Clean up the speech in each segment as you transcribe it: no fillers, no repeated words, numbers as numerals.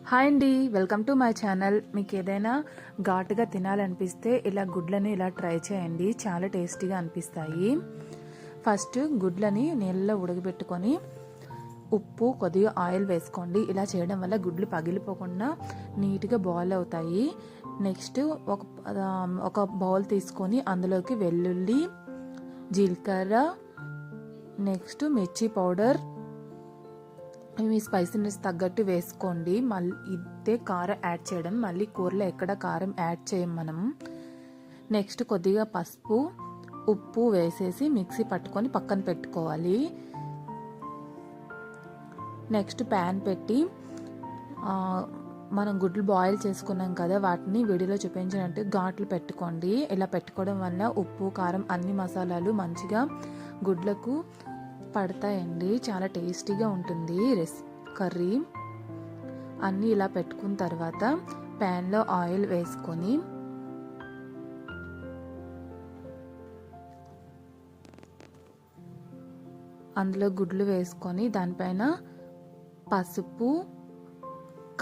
Hi అండి, welcome to my channel. మీకు ఏదైనా ఘాటుగా తినాలనిపిస్తే ఇలా గుడ్లని ఇలా ట్రై చేయండి, చాలా టేస్టీగా అనిపిస్తాయి. ఫస్ట్ గుడ్లని నీళ్ళలో ఉడకబెట్టుకొని ఉప్పు కొద్దిగా ఆయిల్ వేసుకోండి. ఇలా చేయడం వల్ల గుడ్లు పగిలిపోకుండా నీట్గా బాయిల్ అవుతాయి. నెక్స్ట్ ఒక బౌల్ తీసుకొని అందులోకి వెల్లుల్లి, జీలకర్ర, నెక్స్ట్ మిర్చి పౌడర్, మీ స్పైసీనెస్ తగ్గట్టు వేసుకోండి. మళ్ళీ ఇదే కారం యాడ్ చేయడం, మళ్ళీ కూరలో ఎక్కడ కారం యాడ్ చేయం మనం. నెక్స్ట్ కొద్దిగా పసుపు, ఉప్పు వేసేసి మిక్సీ పట్టుకొని పక్కన పెట్టుకోవాలి. నెక్స్ట్ ప్యాన్ పెట్టి మనం గుడ్లు బాయిల్ చేసుకున్నాం కదా, వాటిని వీడియోలో చూపించినట్టు ఘాట్లు పెట్టుకోండి. ఇలా పెట్టుకోవడం వల్ల ఉప్పు, కారం అన్ని మసాలాలు మంచిగా గుడ్లకు పడతాయండి. చాలా టేస్టీగా ఉంటుంది కర్రీ. అన్నీ ఇలా పెట్టుకున్న తర్వాత ప్యాన్లో ఆయిల్ వేసుకొని అందులో గుడ్లు వేసుకొని దానిపైన పసుపు,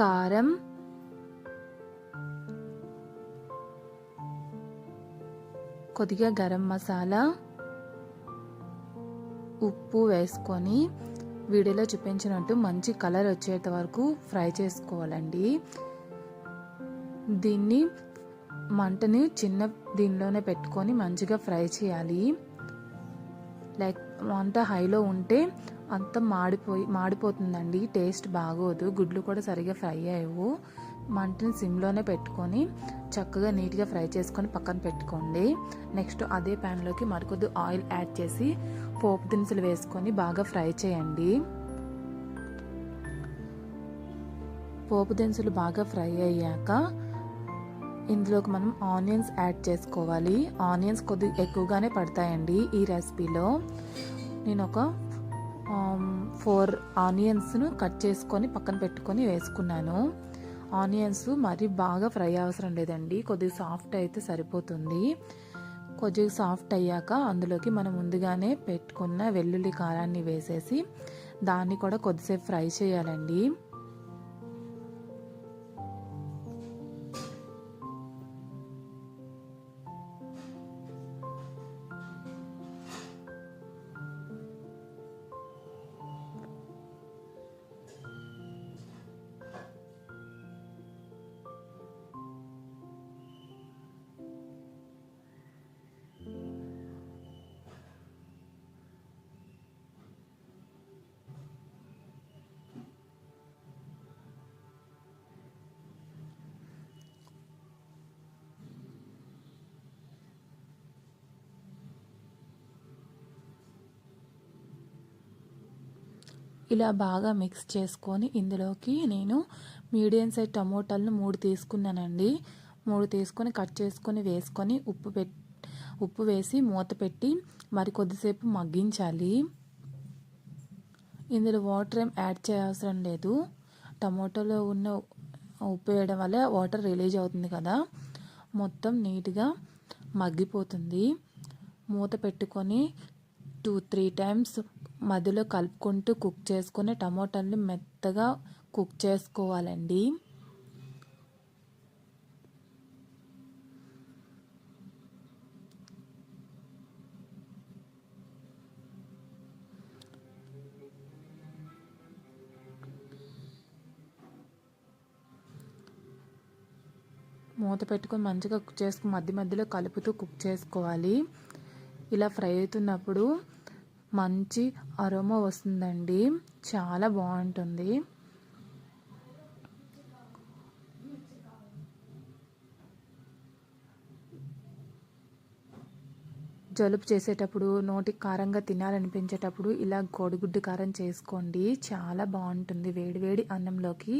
కారం, కొద్దిగా గరం మసాలా, ఉప్పు వేసుకొని వీడియోలో చూపించినట్టు మంచి కలర్ వచ్చేంత వరకు ఫ్రై చేసుకోవాలండి. దీన్ని మంటని చిన్న దీనిలోనే పెట్టుకొని మంచిగా ఫ్రై చేయాలి. లైక్ మంట హైలో ఉంటే అంత మాడిపోతుందండి, టేస్ట్ బాగోదు. గుడ్లు కూడా సరిగా ఫ్రై అయ్యవు. మంటని సిమ్లోనే పెట్టుకొని చక్కగా నీట్గా ఫ్రై చేసుకొని పక్కన పెట్టుకోండి. నెక్స్ట్ అదే ప్యాన్లోకి మరికొద్ది ఆయిల్ యాడ్ చేసి పోపు దినుసులు వేసుకొని బాగా ఫ్రై చేయండి. పోపు దినుసులు బాగా ఫ్రై అయ్యాక ఇందులోకి మనం ఆనియన్స్ యాడ్ చేసుకోవాలి. ఆనియన్స్ కొద్దిగా ఎక్కువగానే పడతాయండి ఈ రెసిపీలో. నేను ఒక 4 ఆనియన్స్ను కట్ చేసుకొని పక్కన పెట్టుకొని వేసుకున్నాను. ఆనియన్స్ మరి బాగా ఫ్రై అవసరం లేదండి, కొద్దిగా సాఫ్ట్ అయితే సరిపోతుంది. కొద్దిగా సాఫ్ట్ అయ్యాక అందులోకి మనం ముందుగానే పెట్టుకున్న వెల్లుల్లి కారాన్ని వేసేసి దాన్ని కూడా కొద్దిసేపు ఫ్రై చేయాలండి. ఇలా బాగా మిక్స్ చేసుకొని ఇందులోకి నేను మీడియం సైజ్ టమోటాలను 3 తీసుకున్నానండి. 3 తీసుకొని కట్ చేసుకొని వేసుకొని ఉప్పు వేసి మూత పెట్టి మరి కొద్దిసేపు మగ్గించాలి. ఇందులో వాటర్ ఏం యాడ్ చేయవసరం లేదు. టమోటాలో ఉన్న ఉప్పు వేయడం వల్ల వాటర్ రిలీజ్ అవుతుంది కదా, మొత్తం నీట్గా మగ్గిపోతుంది. మూత పెట్టుకొని 2-3 టైమ్స్ మధ్యలో కలుపుకుంటూ కుక్ చేసుకొని టమోటాని మెత్తగా కుక్ చేసుకోవాలండి. మూత పెట్టుకొని మంచిగా కుక్ చేసుకుని మధ్యలో కలుపుతూ కుక్ చేసుకోవాలి. ఇలా ఫ్రై అవుతున్నప్పుడు మంచి అరోమా వస్తుందండి, చాలా బాగుంటుంది. జలుబు చేసేటప్పుడు, నోటికి కారంగా తినాలనిపించేటప్పుడు ఇలా కోడిగుడ్డు కారం చేసుకోండి, చాలా బాగుంటుంది. వేడివేడి అన్నంలోకి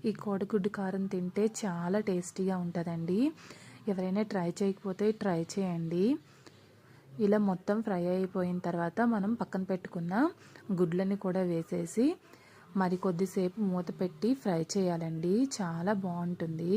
ఈ కోడిగుడ్డు కారం తింటే చాలా టేస్టీగా ఉంటుందండి. ఎవరైనా ట్రై చేయకపోతే ట్రై చేయండి. ఇలా మొత్తం ఫ్రై అయిపోయిన తర్వాత మనం పక్కన పెట్టుకున్న గుడ్లని కూడా వేసేసి మరి కొద్దిసేపు మూత పెట్టి ఫ్రై చేయాలండి, చాలా బాగుంటుంది.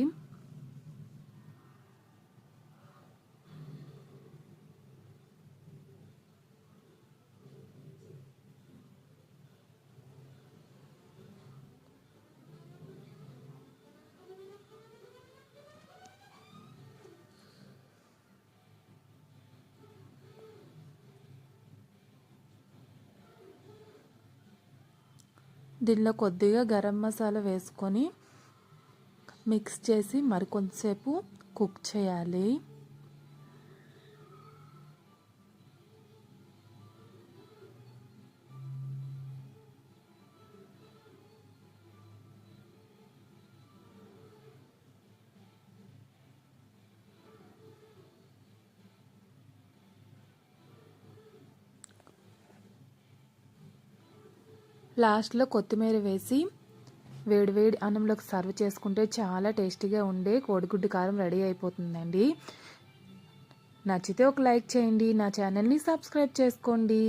దీనిలో కొద్దిగా గరం మసాలా వేసుకొని మిక్స్ చేసి మరికొంతసేపు కుక్ చేయాలి. లాస్ట్లో కొత్తిమీర వేసి వేడివేడి అన్నంలోకి సర్వ్ చేసుకుంటే చాలా టేస్టీగా ఉండే కోడిగుడ్డు కారం రెడీ అయిపోతుందండి. నచ్చితే ఒక లైక్ చేయండి, నా ఛానల్ని సబ్స్క్రైబ్ చేసుకోండి.